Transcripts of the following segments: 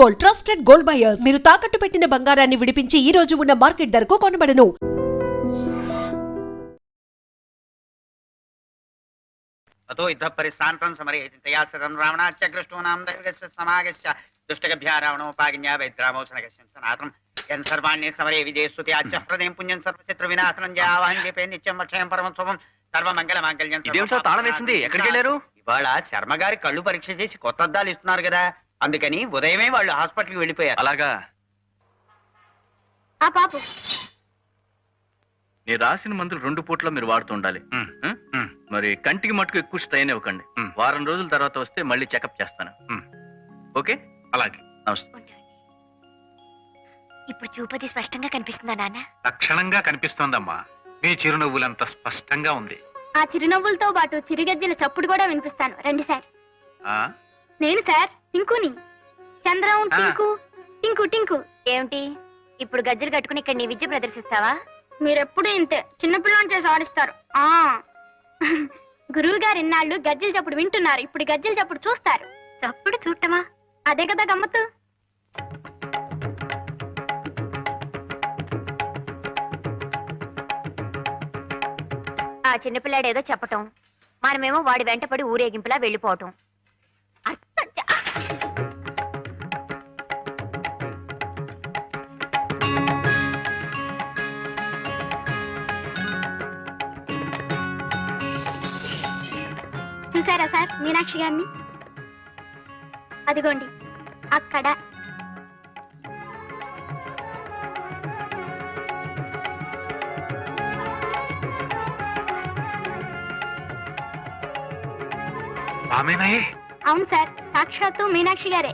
Gold trusted gold buyers మీరు తాకట్టు పెట్టిన బంగారాన్ని విడిపించి ఈ రోజు ఉన్న మార్కెట్ ధరకు కొనబడను. అతో యుద్ధ పరిశాంతం సమరే చింతయా సదం రావణాచ కృష్ణోనాం దైవగస్య సమాగస్య దుష్టగభ్యా రావణోపాజ్ఞా వైద్రామోచనగస్య సనాతం యన్ సర్వాణ్య సమరే విజయస్తుతి ఆచ ప్రదేం పుణ్యం సర్వశత్రు వినాశనం జయావాహం జపే నిత్యం వక్షయం పరమం శుభం సర్వమంగళ మాంగళ్యం. ఇదేం సార్ తాళం వేసింది? ఎక్కడికి వెళ్ళారు? ఇవాళ శర్మ గారి కళ్ళు పరీక్ష చేసి కొత్త అద్దాలు ఇస్తున్నారు కదా, అందుకని ఉదయమే వాళ్ళు హాస్పిటల్కి వెళ్ళిపోయారు. అలాగా? ఆ పాపు నేను రాసిన మందులు 2 పూట్ల మీరు వాడుతూ ఉండాలి. మరి కంటికి మట్టుకు ఎక్కువ స్ట్రెయిన్ ఇవ్వకండి. వారం రోజుల తర్వాత వస్తే మళ్ళీ చెకప్ చేస్తాను. ఓకే? అలాగే. నమస్తే. ఇప్పుడు చూపది స్పష్టంగా కనిపిస్తుందా నాన్న? లక్షణంగా కనిపిస్తోందమ్మా. మీ చిరునవ్వులంత స్పష్టంగా ఉంది. ఆ చిరునవ్వులతో పాటు చిరుగజ్జల చప్పుడు కూడా వినిపిస్తాను. రండి సార్. ఆ నేను సార్ టింకుని. చంద్రం టింకు టింకు టింకు. ఏమిటి ఇప్పుడు గజ్జలు కట్టుకుని ఇక్కడ నీ విద్య ప్రదర్శిస్తావా? మీరెప్పుడు ఇంతే చిన్నపిల్లని చేసి ఆడిస్తారు. గురువు గారు ఇన్నాళ్ళు గజ్జలు చప్పుడు వింటున్నారు, ఇప్పుడు గజ్జలు చప్పుడు చూస్తారు. చప్పుడు చూడటమా? అదే కదా గమ్మత్తు. ఆ చిన్నపిల్లాడేదో చెప్పటం, మనమేమో వాడి వెంటపడి ఊరేగింపులా వెళ్ళిపోవటం. చూసారా సార్ మీనాక్షి గారిని? అదిగోండి అక్కడ. అవును సార్, సాక్షాత్తు మీనాక్షి గారే.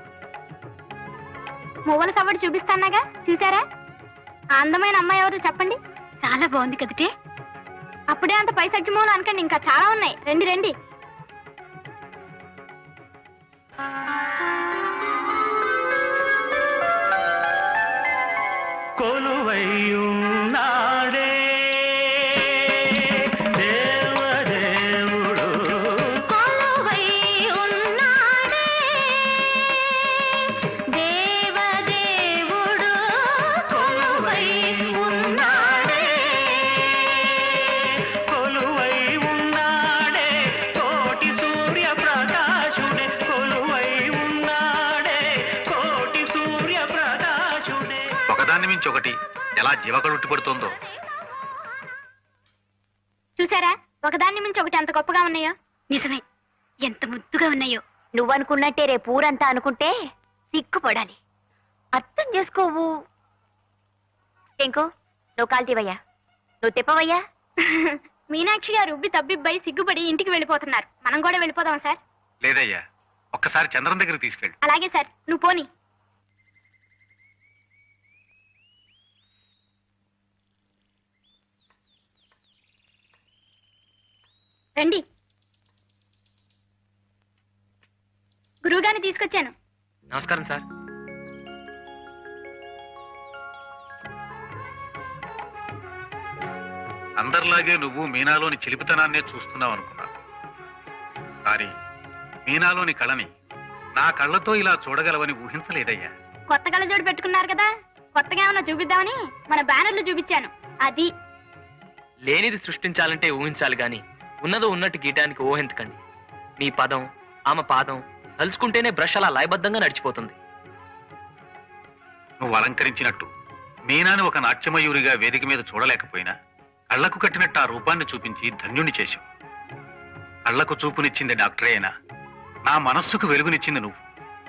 మువ్వల సవ్వడి చూపిస్తానాగా, చూసారా? ఆ అందమైన అమ్మాయి ఎవరు చెప్పండి? చాలా బాగుంది కదటే. అప్పుడే అంత పైసగ్గి మూలు అనకండి, ఇంకా చాలా ఉన్నాయి. రండి రండి. కొలువైయున్నాడే దేవదేవుడు, కొలువైయున్నాడే దేవదేవుడు, కొలువైయున్నాడే కొలువై ఉన్నాడే కోటి సూర్య ప్రకాశుడే, కొలువై ఉన్నాడే కోటి సూర్య ప్రకాశుడే. ఒకదాన్ని మించి ఒకటి ఎలా జీవకళుట్టి పడుతోందో. చూసారా ఒకదాన్ని మించి ఒకటి ఎంత గొప్పగా ఉన్నాయో? నిజమే, ఎంత ముద్దుగా ఉన్నాయో. నువ్వనుకున్నట్టే రేపు ఊరంతా అనుకుంటే సిగ్గుపడాలి. అర్థం చేసుకోవు. ఇంకో నువ్వు కాల్తీవయ్యా, నువ్వు తిప్పవయ్యా. మీనాక్షి గారు ఉబ్బి తబ్బిబ్బై సిగ్గుపడి ఇంటికి వెళ్ళిపోతున్నారు. మనం కూడా వెళ్ళిపోదాం సార్? లేదయ్యా, ఒక్కసారి చంద్రం దగ్గరికి తీసుకెళ్ళి. అలాగే సార్, నువ్వు పోనీ. రండి, గురువుగారిని తీసుకొచ్చాను. నమస్కారం సార్. అందరిలాగే నువ్వు మీనాలోని చిలిపితనాన్నే చూస్తున్నావు అనుకున్నాను. కానీ మీనాలోని కళని నా కళ్ళతో ఇలా చూడగలవని ఊహించలేదయ్యా. కొత్త కళ్ళజోడు పెట్టుకున్నారు కదా, కొత్తగా ఏమన్నా చూపిద్దామని మన బ్యానర్లు చూపించాను. అది లేనిది సృష్టించాలంటే ఊహించాలి గాని ఉన్నదో ఉన్నట్టు గీయడానికి ఊహించకండి. నీ పదం ఆమె పాదం తలుచుకుంటేనే బ్రష్ అలా లయబద్ధంగా నడిచిపోతుంది. నువ్వు అలంకరించినట్టు మీనాని ఒక నాట్యమయూరిగా వేదిక మీద చూడలేకపోయినా కళ్లకు కట్టినట్టు ఆ రూపాన్ని చూపించి ధన్యుణ్ణి చేశావు. కళ్లకు చూపునిచ్చింది డాక్టరే అయినా నా మనస్సుకు వెలుగునిచ్చింది నువ్వు.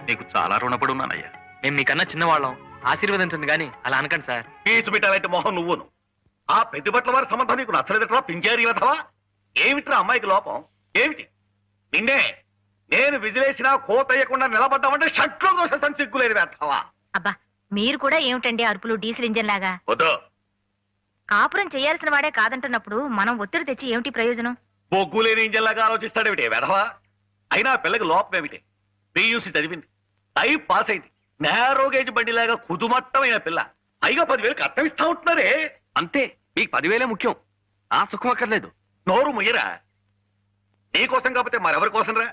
నీకు చాలా రుణపడి ఉన్నానయ్యా. మేము మీకన్నా చిన్నవాళ్ళం, ఆశీర్వదించండి గాని అలా అనకండి సార్. పీచు పెట్టాలంటే మొహం నువ్వును. ఆ పెద్దబట్ల వారి సంబంధం నీకు నచ్చలేదట్రా పింజారి వెధవా? ఏమిట్రా అమ్మాయికి లోపం ఏమిటి? నిన్నే నేను విజిలేసినా కోతయ్యకుండా నిలబడ్డామంటే షట్లో దోషం సిగ్గులేని వెధవా. అబ్బా మీరు కూడా ఏమిటండి అరుపులు డీజిల్ ఇంజన్ లాగా? వద్దు. కాపురం చేయాల్సిన వాడే కాదంటున్నప్పుడు మనం ఒత్తిడి తెచ్చి ఏమిటి ప్రయోజనం? బొగ్గులేని ఇంజన్లాగా ఆలోచిస్తాడేమిటి వెధవా? అయినా పిల్లకి లోపం ఏమిటి? పియూసీ చదివింది, టైప్ పాస్ అయింది, నేరో గేజ్ బండిలాగా కుదుమట్టమైన పిల్ల. పైగా 10,000 కట్నం ఇస్తా ఉంటున్నారే. అంతే, మీకు 10,000 ముఖ్యం, ఆ సుఖం అక్కర్లేదు. నోరు ముయ్యరా. నీకోసం కాకపోతే మరెవరి కోసం రా?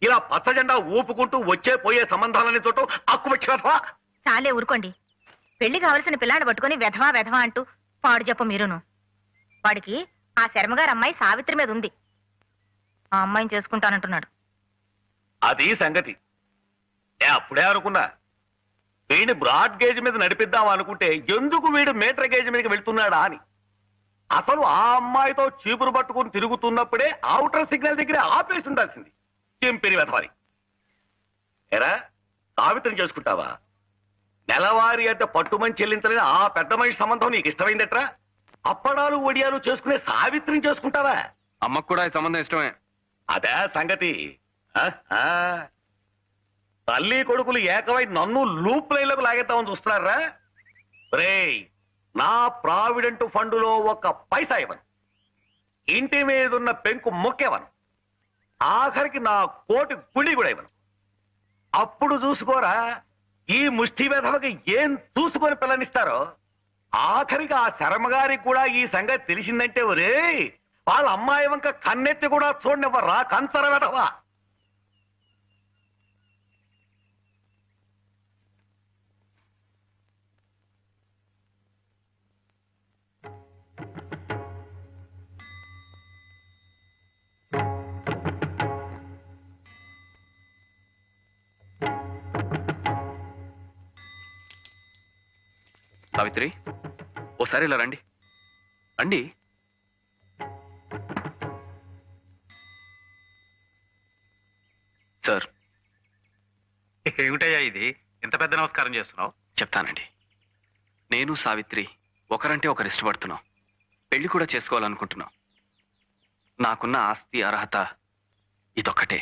ఇలా పచ్చ జెండా ఊపుకుంటూ వచ్చే పోయే సంబంధాలని చూడటం అక్కువచ్చినవా? చాలే ఊరుకోండి. పెళ్లి కావలసిన పిల్లాన్ని పట్టుకొని వెధవా వెధవా అంటూ పాడు చెప్ప మీరును. వాడికి ఆ శర్మగారు అమ్మాయి సావిత్రి మీద ఉంది. ఆ అమ్మాయిని చేసుకుంటానంటున్నాడు. అది సంగతి. అప్పుడే అనుకున్నా వీడిని బ్రాడ్ గేజ్ మీద నడిపిద్దాం అనుకుంటే ఎందుకు వీడు మీటర్ గేజ్ మీదకి వెళ్తున్నాడా అని. అసలు ఆ అమ్మాయితో చీపురు పట్టుకుని తిరుగుతున్నప్పుడే ఔటర్ సిగ్నల్ దగ్గర ఆపేసి ఉండాల్సింది. చెంపిరి వెధవారి. ఎరా సావిత్రిని చేసుకుంటావా? నెలవారీ అంటే పట్టుమని చెల్లించలేని ఆ పెద్ద మనిషి సంబంధం నీకు ఇష్టమైందట్రా? అప్పడాలు ఒడియాలు చేసుకునే సావిత్రిని చేసుకుంటావా? అమ్మకు కూడా ఈ సంబంధం ఇష్టమే. అదే సంగతి. తల్లి కొడుకులు ఏకమై నన్ను లూప్ లైన్లకు లాగేద్దామని చూస్తున్నారా? రేయ్, నా ప్రావిడెంట్ ఫండులో ఒక పైసా ఇవ్వను. ఇంటి మీదున్న పెంకు మొక్కేవను. ఆఖరికి నా కోటి గుడి కూడా ఇవ్వను. అప్పుడు చూసుకోరా ఈ ముష్టి వెధవకి ఏం చూసుకొని పిల్లనిస్తారో. ఆఖరికి ఆ శర్మగారికి కూడా ఈ సంగతి తెలిసిందంటే ఒరే వాళ్ళ అమ్మాయి వంక కన్నెత్తి కూడా చూడనివ్వరా కంచర వెధవా. సావిత్రి, ఓసారి ఇలా రండి. రండి. సార్, ఏమిటయ్యా ఇది? ఇంత పెద్ద నమస్కారం చేస్తున్నావు? చెప్తానండి. నేను సావిత్రి ఒకరంటే ఒకరు ఇష్టపడుతున్నాం. పెళ్లి కూడా చేసుకోవాలనుకుంటున్నాం. నాకున్న ఆస్తి అర్హత ఇదొక్కటే.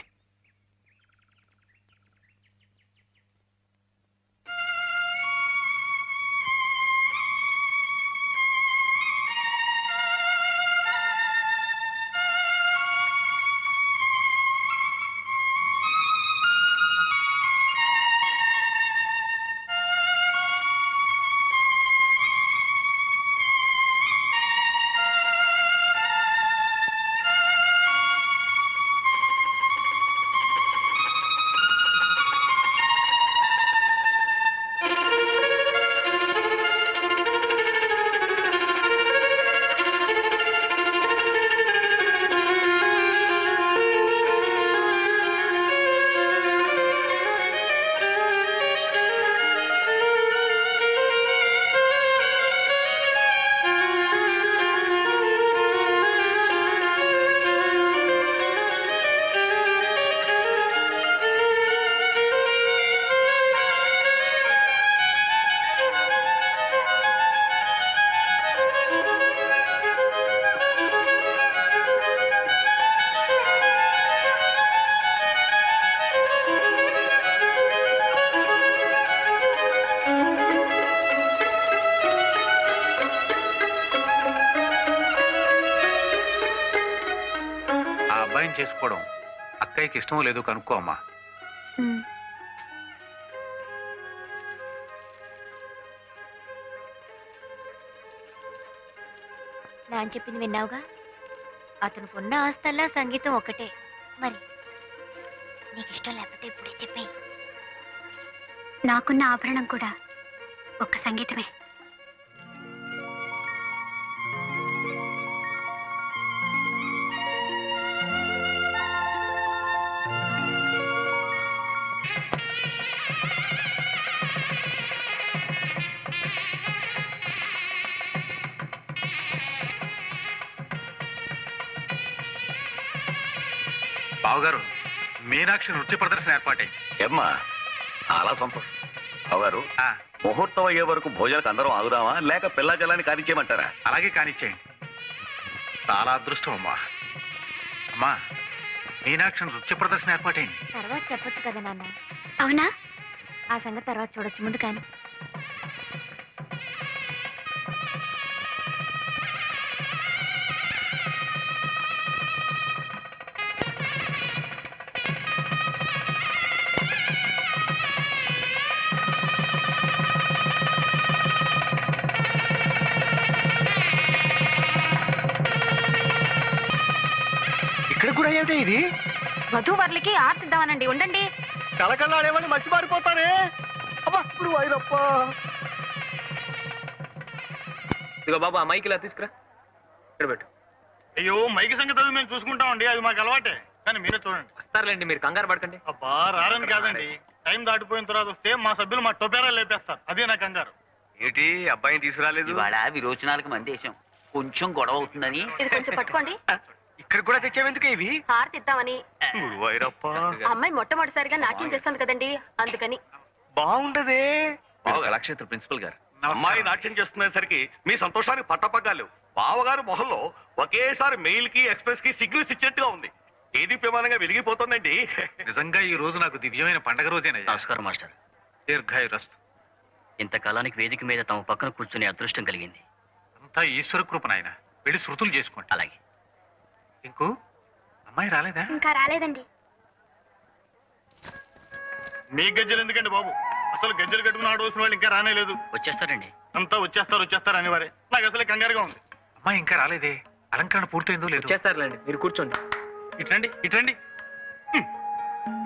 చేసుకోవడం అక్కయ్యకి ఇష్టమో లేదో కనుక్కో అమ్మా. నాన్న చెప్పింది విన్నావుగా? అతనికి ఉన్న ఆస్తల్లా సంగీతం ఒకటే. మరి నీకు ఇష్టం లేకపోతే ఇప్పుడే చెప్పేయి. నాకున్న ఆభరణం కూడా ఒక్క సంగీతమే. బావగారు, మీనాక్షి నృత్య ప్రదర్శన ఏర్పాటైంది. ఏమ్మా, చాలా సంతోషం. బావగారు, ముహూర్తం అయ్యే వరకు భోజనాలకు అందరం ఆగుదామా లేక పిల్ల జలాన్ని కానిచ్చేయమంటారా? అలాగే కానిచ్చేయండి. చాలా అదృష్టం అమ్మా. అమ్మా, మీనాక్షి నృత్య ప్రదర్శన ఏర్పాటైంది. తర్వాత చెప్పొచ్చు కదా నాన్న. అవునా? ఆ సంగతి తర్వాత చూడొచ్చు, ముందు కానీ. ఇక్కడ కూడా ఏమిటో ఇది? వధూవర్లకి ఆర్తిద్దామనండి. ఉండండి. కళకళలాడేవాడిని మర్చిపారిపోతానే. అబ్బా ఇప్పుడు వైరప్ప. ఇదిగో బాబు ఆ మైక్ ఇలా తీసుకురా, ఇక్కడ పెట్టు. అయ్యో మైకి సంగతి అది మేము చూసుకుంటామండి, అది మాకు అలవాటే. కానీ మీరే చూడండి. వస్తారులేండి, మీరు కంగారు పడకండి. అబ్బా రారని కాదండి, టైం దాటిపోయిన తర్వాత వస్తే మా సభ్యులు మా టొపేరా లేపేస్తారు. అదే నా కంగారు. ఏంటి అబ్బాయిని తీసుకురాలేదు? ఇవాళ విరోచనాలకు మందేశం, కొంచెం గొడవ అవుతుందని. ఇది కొంచెం పట్టుకోండి. ఇక్కడ కూడా తెచ్చావెందుకు ఇవి? హారతిద్దామని. వైరప్ప అమ్మాయి మొట్టమొదటిసారిగా నాట్యం చేస్తుంది కదండి, అందుకని. బాగుండదే. కళాక్షేత్ర ప్రిన్సిపల్ గారు, అమ్మాయి నాట్యం చేస్తున్నసరికి మీ సంతోషానికి పట్టపగ్గాలు. బావగారు మొహంలో ఒకేసారి మెయిల్ కి ఎక్స్ప్రెస్ కి సిగ్నల్స్ ఇచ్చేట్టుగా ఉంది. ఏది ప్రమాణంగా వెలిగిపోతుందండి. నిజంగా ఈ రోజు నాకు దివ్యమైన పండగ రోజేనయ్యా. నమస్కారం మాస్టర్. దీర్ఘాయురస్తు. ఇంతకాలానికి వేదిక మీద తమ పక్కన కూర్చునే అదృష్టం కలిగింది. అంతా ఈశ్వర కృప నాయన. వెళ్ళి శృతులు చేసుకోండి. అలాగే. ఇంకో అమ్మాయి రాలేదా? ఇంకా రాలేదండి. మీ గజ్జలు ఎందుకండి బాబు? అసలు గజ్జలు కట్టుకుని ఆడవలసిన వాళ్ళు ఇంకా రానేలేదు. వచ్చేస్తారండి. అంతా వచ్చేస్తారు అనేవారే. నాకు అసలు కంగారుగా ఉంది. అమ్మాయి ఇంకా రాలేదే. అలంకరణ పూర్తయిందో లేదు. చేస్తారులేండి, మీరు కూర్చోండి. ఇట్రండి.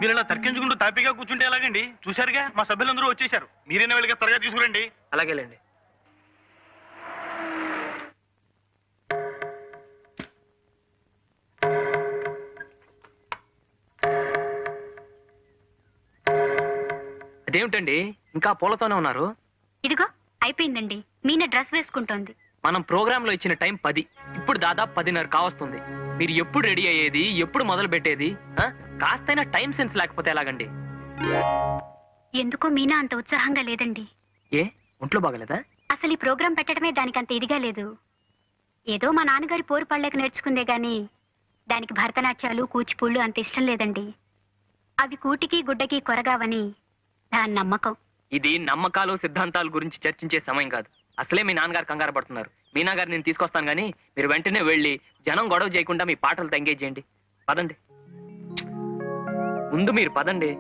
మీరు ఇలా తర్కించుకుంటూ తాపీగా కూర్చుంటే ఎలాగండి? చూశారుగా మా సభ్యులందరూ వచ్చేసారు. మీరైనా వెళ్ళగా త్వరగా తీసుకురండి. అలాగేలేండి. అదేమిటండి ఇంకా పూలతోనే ఉన్నారు? ఇదిగో అయిపోయిందండి. మీనా డ్రెస్ వేసుకుంటోంది. మనం ప్రోగ్రామ్ లో ఇచ్చిన టైం 10, ఇప్పుడు దాదాపు 10:30 కావస్తుంది. మీరు ఎప్పుడు రెడీ అయ్యేది, ఎప్పుడు మొదలు పెట్టేది? కాస్తైనా టైం సెన్స్ లేకపోతే ఎలాగండి? ఎందుకో మీనా అంత ఉత్సాహంగా లేదండి. ఏ ఒంట్లో బాగలేదా? అసలు ఈ ప్రోగ్రాం పెట్టడమే దానికి అంత ఇదిగా లేదు. ఏదో మా నాన్నగారి పోరు పడలేక నేర్చుకుందే గాని దానికి భరతనాట్యాలు కూచిపూళ్ళు అంత ఇష్టం లేదండి. అవి కూటికి గుడ్డకి కొరగావని దాని నమ్మకం. ఇది నమ్మకాలు సిద్ధాంతాల గురించి చర్చించే సమయం కాదు. అసలే మీ నాన్నగారు కంగారు పడుతున్నారు. మీనా గారు నేను తీసుకొస్తాను గానీ మీరు వెంటనే వెళ్ళి జనం గొడవ చేయకుండా మీ పాటలతో ఎంగేజ్ చేయండి. పదండి, ముందు మీరు పదండి.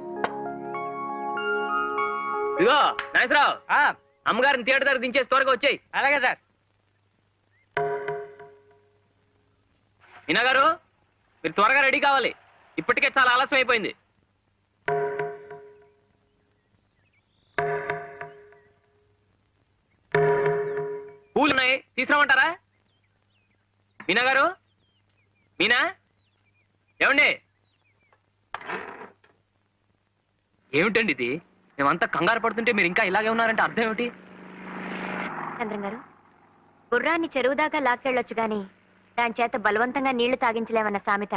ఇదిగో నాగేశ్వరరావు, అమ్మగారిని థియేటర్ దగ్గర దించేసి త్వరగా వచ్చాయి. అలాగే సార్. మీనా గారు మీరు త్వరగా రెడీ కావాలి, ఇప్పటికే చాలా ఆలస్యం అయిపోయింది. పూలున్నాయి, తీసుకురామంటారా? మీనా గారు, మీనా, ఏమండి? ఏమిటండి ఇది? మేమంతా కంగారు పడుతుంటే మీరు ఇంకా ఇలాగే ఉన్నారంటే అర్థం ఏమిటి? చంద్రం గారు, గుర్రాన్ని చెరువు దాకా లాక్కెళ్ళొచ్చు గాని దాని చేత బలవంతంగా నీళ్లు తాగించలేమన్న సామెత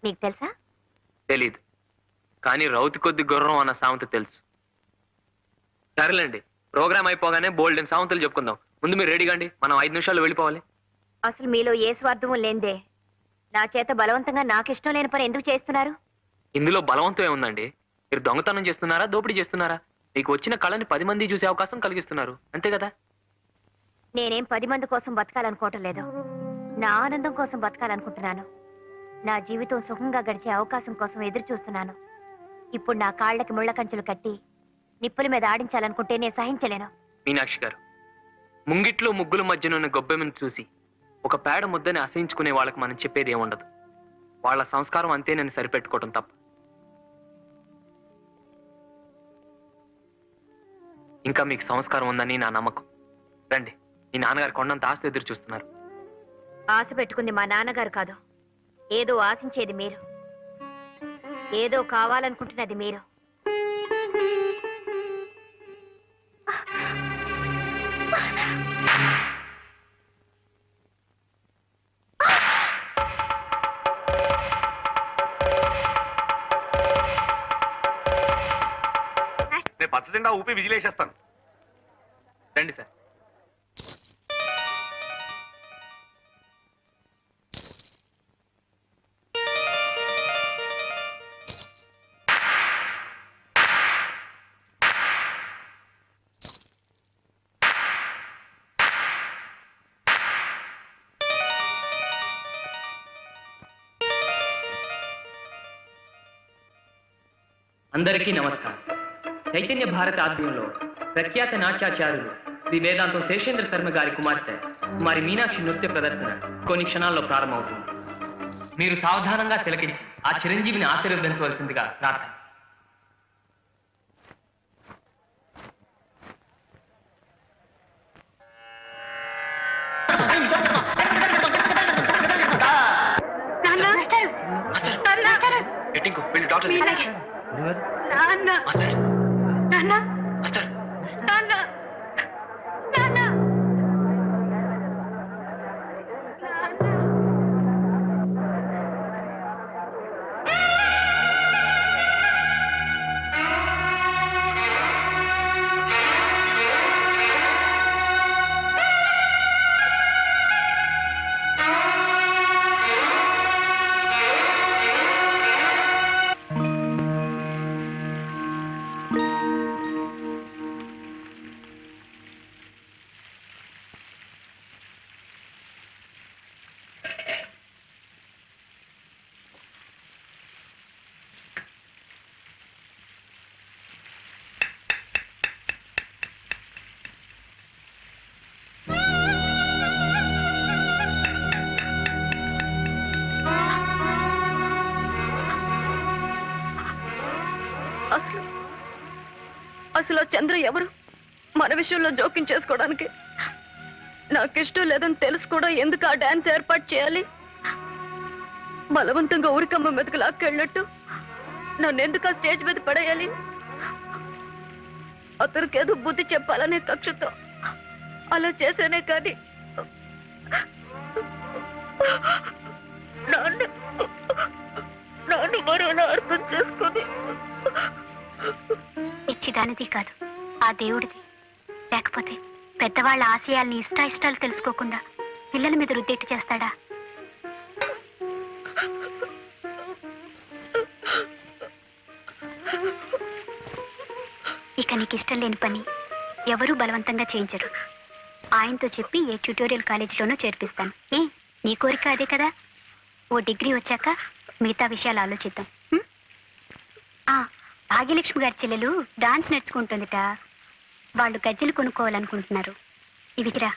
మీకు తెలుసా? తెలీదు, కానీ రౌతి కొద్ది గుర్రం అన్న సామెత తెలుసు. సరేలేండి, ప్రోగ్రామ్ అయిపోగానే బోల్డెన్ సామెతలు చెప్పుకుందాం. ముందు మీరు రెడీగా అండి, మనం 5 నిమిషాల్లో వెళ్ళిపోవాలి. అసలు మీలో ఏ స్వార్థము లేందే నా చేత బలవంతంగా నాకిష్టం లేని పని ఎందుకు చేస్తున్నారు? ఇందులో బలవంతం ఏముందండి? మీరు దొంగతనం చేస్తున్నారా, దోపిడీ చేస్తున్నారా? మీకు వచ్చిన కళని 10 మంది చూసే అవకాశం కలిగిస్తున్నారు, అంతే కదా? నేనేం 10 మంది కోసం బతకాలనుకోవటం లేదు. నా ఆనందం కోసం బతకాలనుకుంటున్నాను. నా జీవితం సుఖంగా గడిచే అవకాశం కోసం ఎదురు చూస్తున్నాను. ఇప్పుడు నా కాళ్ళకి ముళ్ళ కంచెలు కట్టి నిప్పుల మీద ఆడించాలనుకుంటే నేను సహించలేను. మీనాక్షి గారు, ముంగిట్లో ముగ్గుల మధ్యనున్న గొబ్బెమ్మను చూసి ఒక పేడ ముద్దని అసహించుకునే వాళ్ళకి మనం చెప్పేది ఏముండదు. వాళ్ళ సంస్కారం అంతేనని సరిపెట్టుకోవటం తప్ప. ఇంకా మీకు సంస్కారం ఉందని నా నమ్మకం. రండి, మీ నాన్నగారు కొండంత ఆస్తి ఎదురు చూస్తున్నారు. ఆశ పెట్టుకుంది మా నాన్నగారు కాదు, ఏదో ఆశించేది మీరు, ఏదో కావాలనుకుంటున్నది మీరు. నేను పచ్చదిండా ఊపి విజిలేసేస్తాను. రండి సార్. అందరికీ నమస్కారం. చైతన్య భారత ఆధ్వర్యంలో ప్రఖ్యాత నాట్యాచార్యులు శ్రీ వేదాంతం శేషేంద్ర శర్మ గారి కుమార్తె కుమారి మీనాక్షి నృత్య ప్రదర్శన కొన్ని క్షణాల్లో ప్రారంభమవుతుంది. మీరు సావధానంగా తిలకించి ఆ చిరంజీవిని ఆశీర్వదించవలసిందిగా ప్రార్థన. వెళ్ళి డాక్టర్ అసలు చంద్ర ఎవరు? మన విషయంలో జోక్యం చేసుకోవడానికి నాకిష్టం లేదని తెలుసు కూడా ఎందుకు ఆ డాన్స్ ఏర్పాటు చేయాలి? బలవంతంగా ఊరికమ్మ మీదకి లాక్కెళ్ళినట్టు నన్ను ఎందుకు ఆ స్టేజ్ మీద పడేయాలి? అతనికి ఏదో బుద్ధి చెప్పాలనే కక్షతో అలా చేసేనే కానీ నాన్న మరోలా అర్థం చేసుకుని పిచ్చిదానిది కాదు, ఆ దేవుడిది. లేకపోతే పెద్దవాళ్ళ ఆశయాల్ని ఇష్టాయిష్టాలు తెలుసుకోకుండా పిల్లల మీద రుద్దెట్టు చేస్తాడా? ఇక నీకు ఇష్టం లేని పని ఎవరూ బలవంతంగా చేయించరు. ఆయనతో చెప్పి ఏ ట్యూటోరియల్ కాలేజీలోనూ చేర్పిస్తాను. నీ కోరిక అదే కదా. ఓ డిగ్రీ వచ్చాక మిగతా విషయాలు ఆలోచిద్దాం. భాగ్యలక్ష్మి గారి చెల్లెలు డాన్స్ నేర్చుకుంటుందిట. వాళ్ళు గజ్జలు కొనుక్కోవాలనుకుంటున్నారు. ఇవికిరా.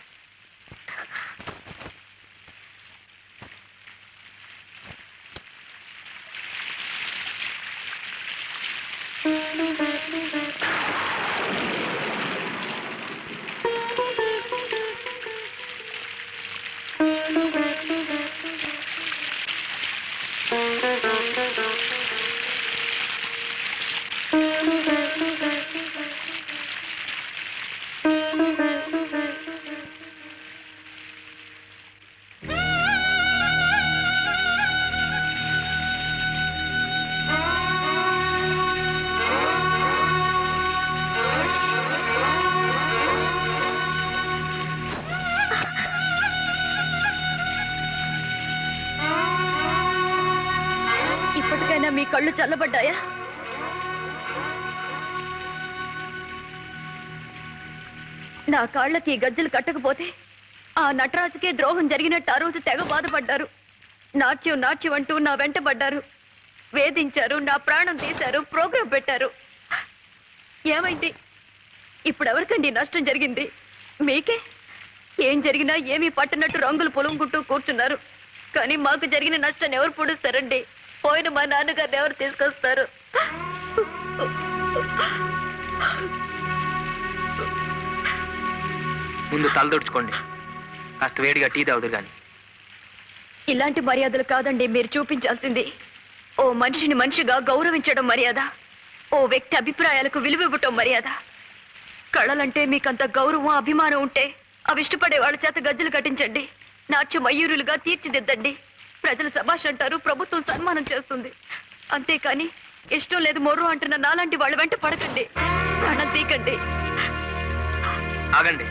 ఇప్పటికైనా మీ కళ్ళు చల్లబడ్డాయా? నా కాళ్ళకి గజ్జలు కట్టకపోతే ఆ నటరాజుకే ద్రోహం జరిగినట్టు ఆ రోజు తెగ బాధపడ్డారు. నాట్యం నాట్యం అంటూ నా వెంట పడ్డారు, వేధించారు, నా ప్రాణం తీశారు, ప్రోగ్రాం పెట్టారు. ఏమైంది? ఇప్పుడు ఎవరికండి నష్టం జరిగింది? మీకే. ఏం జరిగినా ఏమీ పట్టనట్టు రంగులు పొలుముకుంటూ కూర్చున్నారు. కానీ మాకు జరిగిన నష్టాన్ని ఎవరు పొడుస్తారండి? పోయిన మా నాన్నగారిని ఎవరు తీసుకొస్తారు? ముందు తలదొడుచుకోండి, కాస్త వేడిగా టీ తాగుదు కానీ. ఇలాంటి మర్యాదలు కాదండి మీరు చూపించాల్సింది. ఓ మనిషిని మనిషిగా గౌరవించడం మర్యాద, ఓ వ్యక్తి అభిప్రాయాలకు విలువివ్వటం మర్యాద. కళలంటే మీకంత గౌరవం అభిమానం ఉంటే అవి ఇష్టపడే వాళ్ళ చేత గజ్జలు కట్టించండి, నాట్య మయూరులుగా తీర్చిదిద్దండి. ప్రజలు శభాష్ అంటారు, ప్రభుత్వం సన్మానం చేస్తుంది. అంతేకాని ఇష్టం లేదు మొర్రు అంటున్న నాలాంటి వాళ్ళ వెంట పడకండి, ప్రాణం తీకండి. ఆగండి.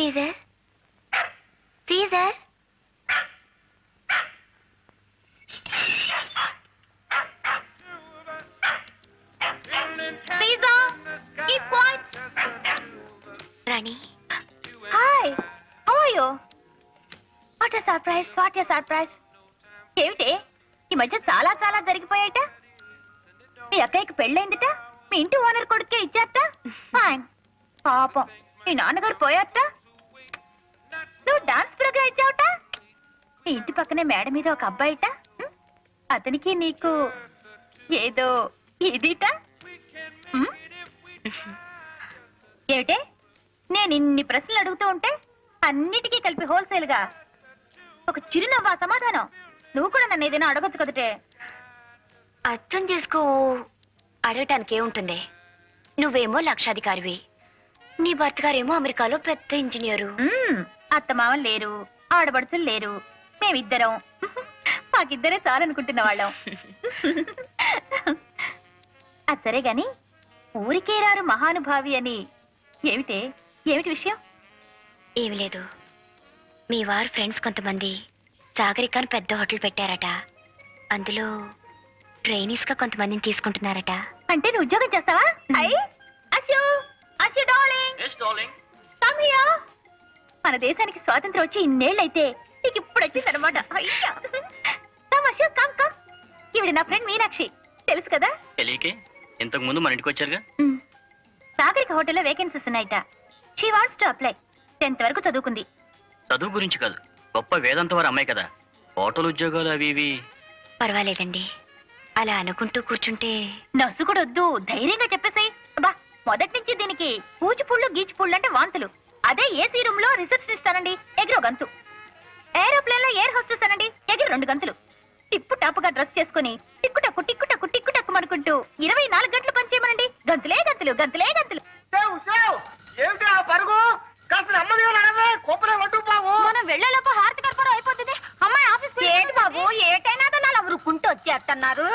Caesar Caesar Rani hi how are you what a surprise ఏమిటి ఈ మధ్య చాలా చాలా జరిగిపోయాట మీ అక్కయ్యకి పెళ్ళైందిట మీ ఇంటి ఓనర్ కొడుకే ఇచ్చారట ఫైన్ పాపం మీ నాన్నగారు పోయారట నువ్వు డాన్స్ ప్రోగ్రామ్ ఇచ్చావట మీ ఇంటి పక్కనే మేడ మీద ఒక అబ్బాయిట అతనికి నీకు ఏదో ఇదిట ఏమిటే నేను ఇన్ని ప్రశ్నలు అడుగుతూ ఉంటే అన్నిటికీ కలిపి హోల్సేల్ గా ఒక చిరునవ్వా సమాధానం నువ్వు కూడా నన్ను ఏదైనా అడగొచ్చు కదటే అర్థం చేసుకో అడగటానికి ఏముంటుంది నువ్వేమో లక్షాధికారివి నీ భర్త గారేమో అమెరికాలో పెద్ద ఇంజనీరు అత్తమామలు లేరు ఆడబడుచులు లేరు మేమిద్దరం మాకిద్దరే చాలనుకుంటున్న వాళ్ళం అది సరే గాని ఊరికే రారు మహానుభావి అని ఏమిటి విషయం ఏమి లేదు మీ వారు ఫ్రెండ్స్ కొంతమంది సాగరికాని పెద్ద హోటల్ పెట్టారట అందులో ట్రైనీస్ గా కొంతమందిని తీసుకుంటున్నారట అంటే నువ్వు ఉద్యోగం చేస్తావా మన దేశానికి స్వాతంత్రం వచ్చి ఇన్నేళ్ళైతే నీకు ఇప్పుడు వచ్చిందనమాట ఇవిడ నా ఫ్రెండ్ మీనాక్షి తెలుసు కదా తెలియకే ఇంతకు ముందు మన ఇంటికి వచ్చారుగా సాగరిక హోటల్లో వేకెన్సీస్ ఉన్నాయట she wants to apply 10th వరకు చదువుకుంది చదువు గురించి కాదు గొప్ప వేదంత వారు అమ్మాయి కదా హోటల్ ఉద్యోగాలు అవి ఇవి పర్వాలేదండి అలా అనుకుంటూ కూర్చుంటే నస్సు కూడా వద్దు ధైర్యంగా చెప్పేసాయి అబ్బా మొదటి నుంచి దీనికి పూచిపుళ్ళు గీచిపుళ్ళు అంటే వాంతులు అదే ఏసీ రూమ్ లో రిసెప్షనిస్ట్ అనండి ఎగిరో గంతు ఏరోప్లేన్ లో ఎయిర్ హోస్టెస్ అనండి ఎగిరి 2 గంతులు టిప్పు టాపుగా డ్రెస్ చేసుకుని టిక్కుటక్కు టిక్కుటక్కు టిక్కుటక్కు అనుకుంటూ 24 గంటలు పనిచేయమనండి గంతులే గంతులు గంతులే గంతులు ఏమిటి ఆ పరుగు కాస్త మనం వెళ్లేలోపు హారతి కర్పూరం అయిపోతుంది అమ్మాయి ఆఫీస్ ఏంటి బాబు ఏటైనా అలా ఉరుక్కుంటూ వచ్చేస్తున్నారు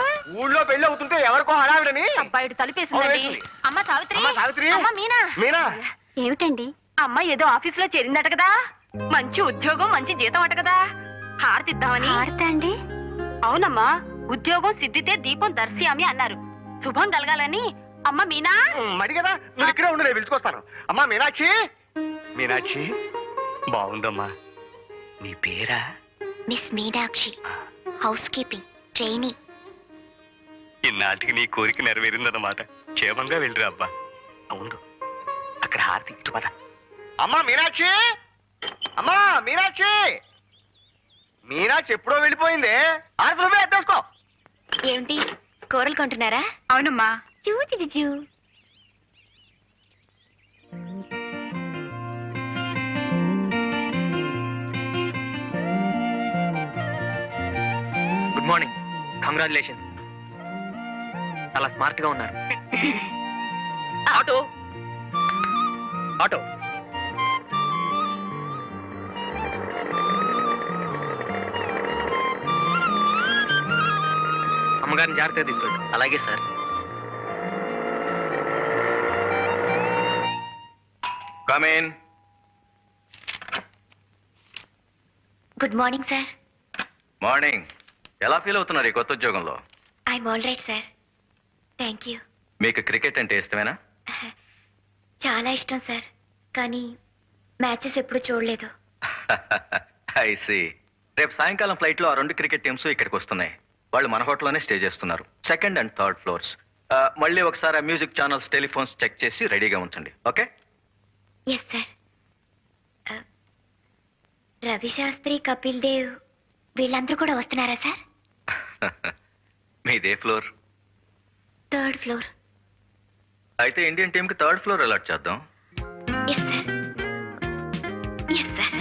ఊళ్ళో పెళ్లి అవుతుంటే ఎవరికో హడావిడని అబ్బాయిడు తలిపేసిందండి అమ్మ సావిత్రి అమ్మ మీనా ఏమిటండి అమ్మ ఏదో ఆఫీస్ లో చేరిందట కదా మంచి ఉద్యోగం మంచి జీతం అట కదా హారతి ఇద్దామని హారతి అండి అవునమ్మా ఉద్యోగం సిద్ధితే దీపం దర్శయామి అన్నారు శుభం కలగాలని అమ్మ మీనా మరి కదా నువ్వు ఇక్కడే ఉండు నేను పిలుచుకొస్తాను అమ్మా మీనాక్షి మీనాక్షి బాగుందమ్మా నీ పేరా miss Meenakshi housekeeping trainee ఇన్నాటికి నీ కోరిక నెరవేరిందన్నమాట క్షేమంగా వెళ్ళిరా అబ్బా అవును అక్కడ హారతి ఇటు పద అమ్మా మీనాక్షి అమ్మా మీనాక్షి మీనాక్షి ఎప్పుడో వెళ్ళిపోయిందే హారతి నువ్వే ఎత్తేసుకో ఏమిటి కూరలు కొంటున్నారా అవునమ్మా చూ గుడ్ మార్నింగ్ కంగ్రాచులేషన్ చాలా స్మార్ట్ గా ఉన్నారు ఆటో ఆటో అమ్మగారిని జాగ్రత్తగా తీసుకెళ్ళి అలాగే sir come in good morning sir morning ఎలా ఫీల్ అవుతున్నారు ఈ కొత్త ఉద్యోగంలో I'm all right sir thank you మీకు క్రికెట్ అంటే ఇష్టమేనా చాలా ఇష్టం సార్ కానీ మ్యాచెస్ ఎప్పుడు చూడలేదు ఐ సీ రేపు సాయంకాలం ఫ్లైట్ లో ఆ 2 క్రికెట్ టీమ్స్ ఇక్కడికి వస్తున్నాయి వాళ్ళు మన హోటల్లోనే స్టే చేస్తున్నారు 2nd and 3rd ఫ్లోర్స్ మళ్ళీ ఒకసారి మ్యూజిక్ ఛానల్స్ టెలిఫోన్స్ చెక్ చేసి రెడీగా ఉంచండి okay yes sir Ravi Shastri Kapil Dev వీళ్ళందరూ కూడా వస్తున్నారా సార్ మీదే ఫ్లోర్ 3rd ఫ్లోర్ అయితే ఇండియన్ టీమ్ కి 3rd ఫ్లోర్ అలాట్ చేద్దాం yes sir yes sir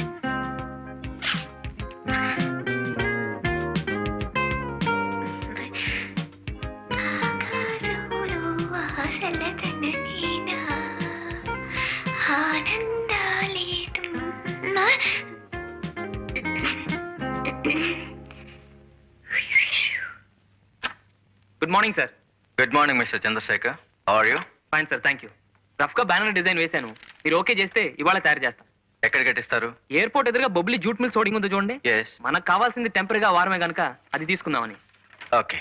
good morning sir good morning mister Chandrashekhar how are you fine sir thank you rough గా బ్యానర్ డిజైన్ వేశాను మీరు ఓకే చేస్తే ఇవాళ తయారు చేస్తాం ఎక్కడ కట్టిస్తారు? ఎయిర్పోర్ట్ ఎదురుగా బొబ్లీ జూట్ మిల్స్ హోర్డింగ్ ఉంది చూడండి. ఎస్. మనకు కావాల్సింది టెంపరీగా వారమే గనక అది తీసుకుందామని. ఓకే.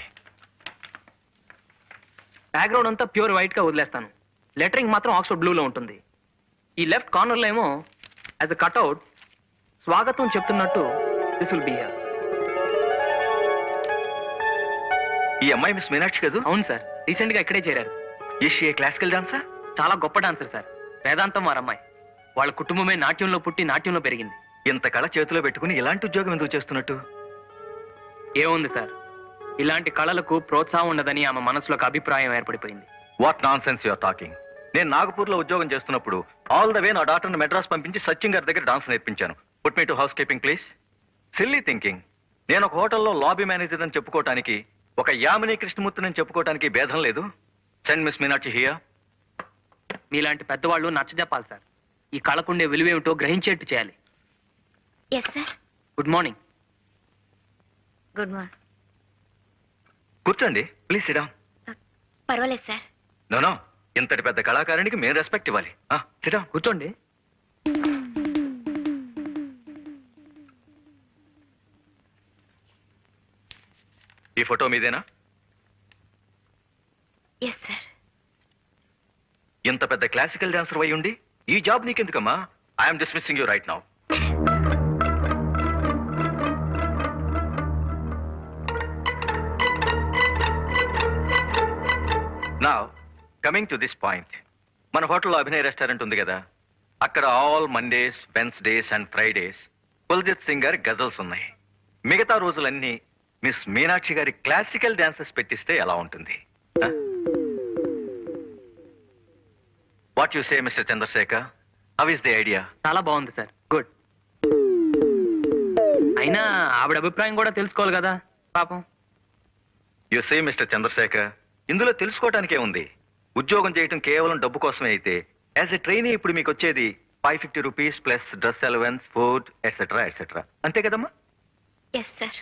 బ్యాక్గ్రౌండ్ అంతా ప్యూర్ వైట్ గా వదిలేస్తాను. లెటరింగ్ మాత్రం ఆక్స్ఫర్డ్ బ్లూ లో ఉంటుంది. ఈ లెఫ్ట్ కార్నర్ లో ఏమో యాజ్ అ కట్అవుట్ స్వాగతం చెప్తున్నట్టు దిస్ విల్ బి హియర్. ఈ అమ్మాయి మిస్ మీనాక్షి కదూ? అవును సార్, రీసెంట్ గా ఇక్కడే చేరారు. Is she a classical dancer? చాలా గొప్ప డాన్సర్ సార్. వేదాంతం వారి అమ్మాయి. వాళ్ళ కుటుంబమే నాట్యంలో పుట్టి నాట్యంలో పెరిగింది. ఇంత కళ చేతిలో పెట్టుకుని ఇలాంటి ఉద్యోగం ఎందుకు చేస్తున్నట్టు? ఏముంది సార్, ఇలాంటి కళలకు ప్రోత్సాహం ఉండదని ఆమె మనసులో ఒక అభిప్రాయం ఏర్పడిపోయింది. What nonsense you're talking. నేను నాగపూర్లో ఉద్యోగం చేస్తున్నప్పుడు ఆల్ ద వే నా డాక్టర్ని మెడ్రాస్ పంపించి సచిన్ గారి దగ్గర డాన్స్ నేర్పించాను. Put me to house keeping please. Silly thinking. నేను ఒక హోటల్లో లాబీ మేనేజర్ అని చెప్పుకోవటానికి, ఒక యామిని కృష్ణమూర్తిని అని చెప్పుకోవటానికి భేదం లేదు. Send miss Meenakshi here. మీలాంటి పెద్దవాళ్ళు నచ్చజెప్పాలి సార్. ఈ కళకుండే విలువేమిటో గ్రహించేట్టు చేయాలి. Yes sir. Good morning. Good morning. కూర్చోండి ప్లీజ్. Sit down. పర్వాలేదు సార్. నో, ఇంతటి పెద్ద కళాకారునికి మేము రెస్పెక్ట్ ఇవ్వాలి. Sit down. కూర్చోండి. ఈ ఫోటో మీదేనా? Yes sir. ఇంత పెద్ద క్లాసికల్ డాన్సర్ అయి ఉండి ఈ జాబ్ నీకెందుకమ్మా? I'm dismissing you right now. Now coming to this point. మన హోటల్లో అభినయ్ రెస్టారెంట్ ఉంది కదా, అక్కడ all Mondays, Wednesdays and Fridays Kuljit Singh గారి గజల్స్ ఉన్నాయి. మిగతా రోజులన్నీ మిస్ మీనాక్షి గారి క్లాసికల్ డాన్సెస్ పెట్టిస్తే ఎలా ఉంటుంది? What you say mister Chandrashekhar? How is the idea? చాలా బాగుంది సార్. గుడ్. అయినా ఆవిడ అభిప్రాయం కూడా తెలుసుకోవాలి కదా పాపం. యు సే మిస్టర్ చంద్రశేఖర్, ఇందులో తెలుసుకోవటానికే ఉంది. ఉద్యోగం చేయటం కేవలం డబ్బు కోసమే అయితే యాజ్ ఎ ట్రైనీ ఇప్పుడు మీకు వచ్చేది 550 rupees plus dress allowance, food etcetera etcetera. అంతే కదమ్మా? Yes sir.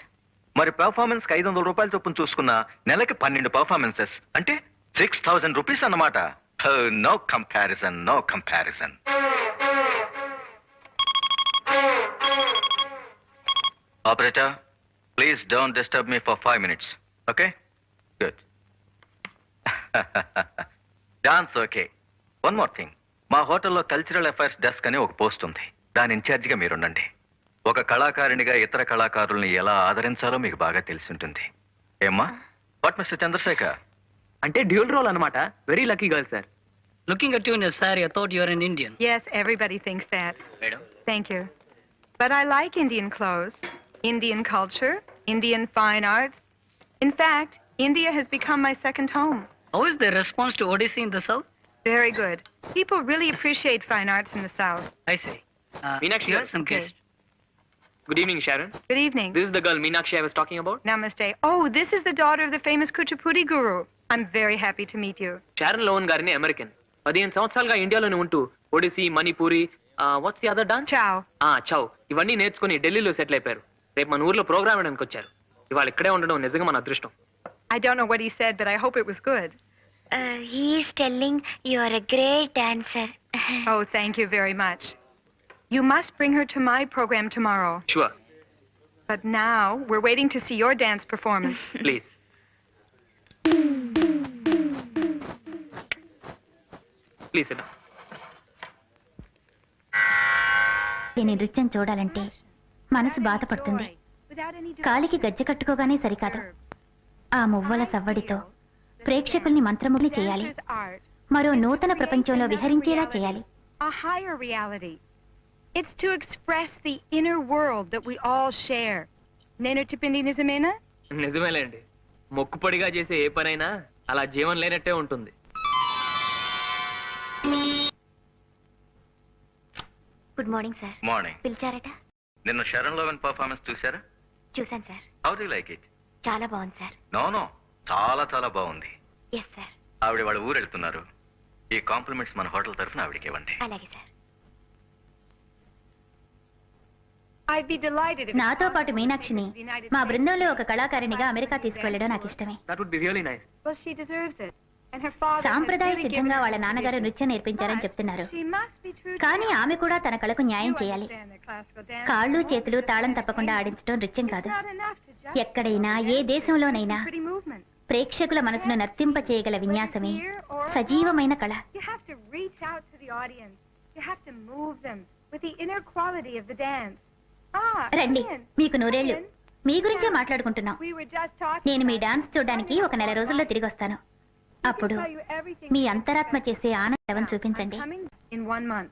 మరి పెర్ఫార్మెన్స్ 500 రూపాయలు చొప్పున చూసుకున్న నెలకి 12 పెర్ఫార్మెన్సెస్ అంటే 6000 రూపీస్ అన్నమాట. No comparison, no comparison. Operator, please don't disturb me for 5 minutes. Okay? Good. Dance okay. One more thing. మా హోటల్లో కల్చరల్ అఫైర్స్ డెస్క్ అని ఒక పోస్ట్ ఉంది. దాని ఇన్ఛార్జిగా మీరుండండి. ఒక కళాకారునిగా ఇతర కళాకారుల్ని ఎలా ఆదరించాలో మీకు బాగా తెలిసి ఉంటుంది. ఏమ్మా? What mister Chandrashekhar? అంటే డ్యూల్ రోల్ అన్నమాట. Very lucky girl sir. Looking at you in a saree, I thought you were an Indian. Yes, everybody thinks that. Madam, Thank you. But I like Indian clothes, Indian culture, Indian fine arts. In fact, India has become my second home. How is the response to Odyssey in the south? Very good. People really appreciate fine arts in the south. I see. Meenakshi, Here are some okay. guests. Good evening Sharon. Good evening. This is the girl Meenakshi I was talking about. Namaste. Oh, this is the daughter of the famous Kuchipudi guru. I'm very happy to meet you. Sharon low one గారిని American. 15 సంవత్సరాలుగా ఇండియాలోనే ఉంటూ Odyssey, Manipuri, what's the other dance? Ciao. చౌ ఇవన్నీ నేర్చుకుని ఢిల్లీలో settle అయిపోయారు. రేపు మన ఊర్లో ప్రోగ్రామ్ వేయడానికి వచ్చారు. ఇవాళ ఇక్కడే ఉండడం నిజంగా మన అదృష్టం. I don't know what he said, but I hope it was good. He's telling you are a great dancer. Oh, thank you very much. You must bring her to my program tomorrow. Sure. But now we're waiting to see your dance performance. Please. Please sit down. నేను నృత్యం చూడాలంటే మనసు బాధపడుతుంది. కాలికి గజ్జె కట్టుకోగానే సరికాదు. ఆ మువ్వల సవ్వడితో ప్రేక్షకుల్ని మంత్రముగ్ని చేయాలి. మరో నూతన ప్రపంచంలో విహరించేలా చేయాలి. A higher reality. It's to express the inner world that we all share. నేను చెప్పింది నిజమేనా? నిజమేలేండి. మొక్కుపడిగా చేసే ఏ పనైనా అలా జీవం లేనట్టే ఉంటుంది. Good morning sir. మార్నింగ్. పిలిచారట? నిన్న శరణ్ లోవెన్ పర్ఫార్మెన్స్ చూసారా? చూశాను sir. How do you like it? చాలా బాగుంది సార్. నో, చాలా చాలా బాగుంది. Yes sir. ఆవిడ వాళ్ళ ఊరు వెళ్తున్నారు. ఈ కాంప్లిమెంట్స్ మన హోటల్ తరఫున ఆవిడకి ఇవ్వండి. అలాగే sir. I'd be delighted if నాతో పాటు మీనాక్షిని మా బృందంలో ఒక కళాకారిణిగా అమెరికా తీసుకెళ్లడం నాకు ఇష్టమే. That would be really nice. Well, she deserves it. And her father has సాంప్రదాయ really సిద్ధంగా given వాళ్ళ her నాన్నగారు vision. నృత్యం నేర్పించారని చెప్తున్నారు. She must be true to కానీ her. ఆమె కూడా తన కళకు న్యాయం You చేయాలి. understand that classical dance కాళ్ళు is చేతులు more తాళం than తప్పకుండా dance. ఆడించడం నృత్యం It's కాదు. not enough to just ఎక్కడైనా ఏ దేశంలోనైనా pretty movement. ప్రేక్షకుల మనసును నర్తింప చేయగల విన్యాసమే సజీవమైన కళ. You have to reach out to the audience. You have to move them with the inner quality of the dance. రండి, Ian, మీకు నూరేళ్లు. Ian, మీ గురించే మాట్లాడుకుంటున్నాం. we were just talking నేను మీ about డాన్స్ it. చూడడానికి ఒక నెల రోజుల్లో తిరిగి వస్తాను. I can అప్పుడు tell you everything me about అంతరాత్మ that. చేసే ఆనందం చూపించండి. I'm coming in 1 month.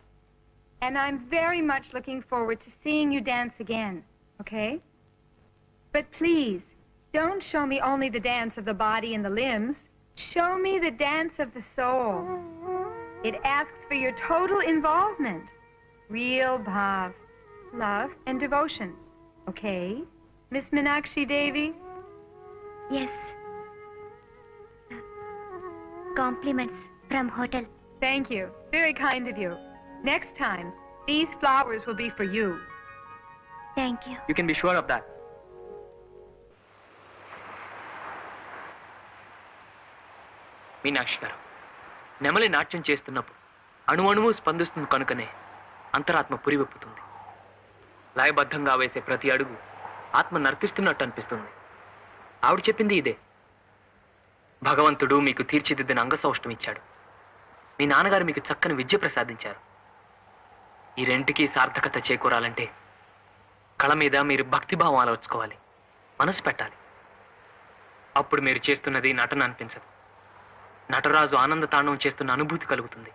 And I'm very much looking forward to seeing you dance again, okay? But please, don't show me only the dance of the body and the limbs. Show me the dance of the soul. It asks for your total involvement. Real bhav, love and devotion. Okay? Miss Meenakshi Devi? Yes. Compliments from hotel. Thank you. Very kind of you. Next time, these flowers will be for you. Thank you. You can be sure of that. Meenakshi గారు, నెమలి నాట్యం చేస్తున్నప్పుడు అణువణువు స్పందిస్తుంది కనుకనే అంతరాత్మ పురివెప్పుతుంది. లయబద్ధంగా వేసే ప్రతి అడుగు ఆత్మ నర్తిస్తున్నట్టు అనిపిస్తుంది. ఆవిడ చెప్పింది ఇదే. భగవంతుడు మీకు తీర్చిదిద్దిన అంగసౌష్ఠం ఇచ్చాడు. మీ నాన్నగారు మీకు చక్కని విద్య ప్రసాదించారు. ఈ రెంటికి సార్థకత చేకూరాలంటే కళ మీద మీరు భక్తిభావం అలవర్చుకోవాలి, మనసు పెట్టాలి. అప్పుడు మీరు చేస్తున్నది నటన అనిపించదు. నటరాజు ఆనంద తాండవం చేస్తున్న అనుభూతి కలుగుతుంది.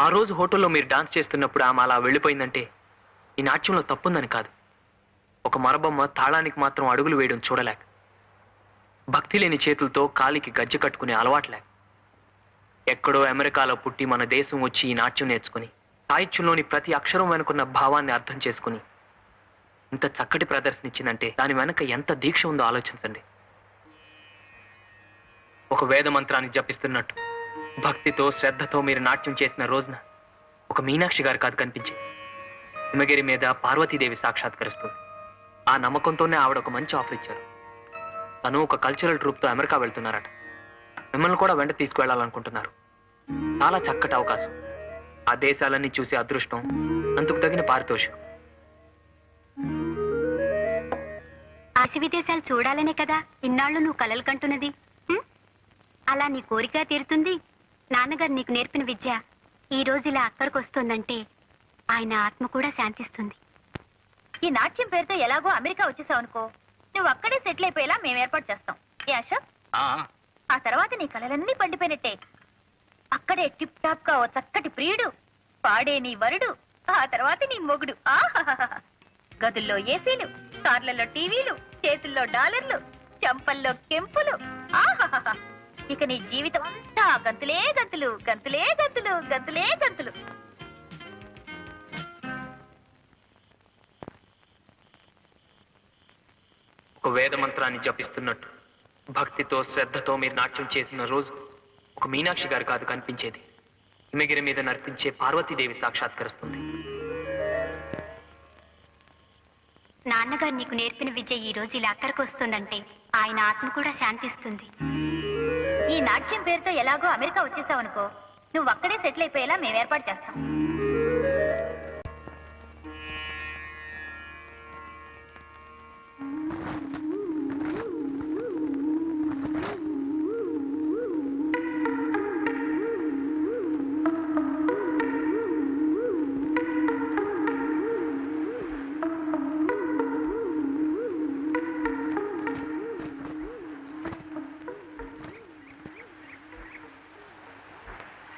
ఆ రోజు హోటల్లో మీరు డాన్స్ చేస్తున్నప్పుడు ఆమె అలా వెళ్ళిపోయిందంటే ఈ నాట్యంలో తప్పుందని కాదు. ఒక మరబొమ్మ తాళానికి మాత్రం అడుగులు వేయడం చూడలేక, భక్తి లేని చేతులతో కాలికి గజ్జె కట్టుకునే అలవాట్లేక, ఎక్కడో అమెరికాలో పుట్టి మన దేశం వచ్చి ఈ నాట్యం నేర్చుకుని సాహిత్యంలోని ప్రతి అక్షరం వెనుకున్న భావాన్ని అర్థం చేసుకుని ఇంత చక్కటి ప్రదర్శన ఇచ్చిందంటే దాని వెనక ఎంత దీక్ష ఉందో ఆలోచించండి. ఒక వేద మంత్రాన్ని జపిస్తున్నట్టు భక్తితో శ్రద్ధతో మీరు నాట్యం చేసిన రోజున ఒక మీనాక్షి గారు కాదు కనిపించింది. హిమగిరి మీద పార్వతీదేవి సాక్షాత్కరిస్తుంది. ఆ నమ్మకంతోనే ఆవిడ ఒక మంచి ఆఫర్ ఇచ్చారు. తను ఒక కల్చరల్ ట్రూప్తో అమెరికా వెళ్తున్నారట. మిమ్మల్ని కూడా వెంట తీసుకువెళ్లాలనుకుంటున్నారు. చాలా చక్కటి అవకాశం. ఆ దేశాలన్నీ చూసే అదృష్టం, అందుకు తగిన పారితోషికం. ఆశ విదేశాలు చూడాలనే కదా ఇన్నాళ్ళు నువ్వు కలలు కంటున్నది. అలా నీ కోరిక తీరుతుంది. నాన్నగారు నీకు నేర్పిన విద్య ఈ రోజు ఇలా అక్కడికి వస్తుందంటే ఆయన ఆత్మ కూడా శాంతిస్తుంది. ఈ నాట్యం పేరుతో ఎలాగో అమెరికా వచ్చేసావు అనుకో, నువ్వు అక్కడే సెటిల్ అయిపోయేలా మేము ఏర్పాటు చేస్తాం. ఏ అశోక్? ఆ తర్వాత నీ కలలన్నీ పండిపోయినట్టే. అక్కడే టిప్ టాప్ గా ఓ చక్కటి ప్రియుడు, పాడే నీ వరుడు, ఆ తర్వాత నీ మొగుడు. ఆహాహాహా. గదుల్లో ఏసీలు, కార్లలో టీవీలు, చేతుల్లో డాలర్లు, చెంపల్లో కెంపులు. ఆహాహాహా. ఇక నీ జీవితం అంతా గంతులే గంతులు, గంతులే గంతులు, గంతులే గంతులు. ఒక వేద మంత్రాన్ని జపిస్తున్నట్టు భక్తితో శ్రద్ధతో మీరు నాట్యం చేసిన రోజు ఒక మీనాక్షి గారు కాదు కనిపించేది. హిమగిరి మీద నర్తించే పార్వతీదేవి సాక్షాత్కరిస్తుంది. నాన్నగారు నీకు నేర్పిన విద్య ఈ రోజు ఇలా అక్కడికి వస్తుందంటే ఆయన ఆత్మ కూడా శాంతిస్తుంది. ఈ నాట్యం పేరుతో ఎలాగో అమెరికా వచ్చేసావు అనుకో, నువ్వు అక్కడే సెటిల్ అయిపోయేలా మేము ఏర్పాటు చేస్తాం.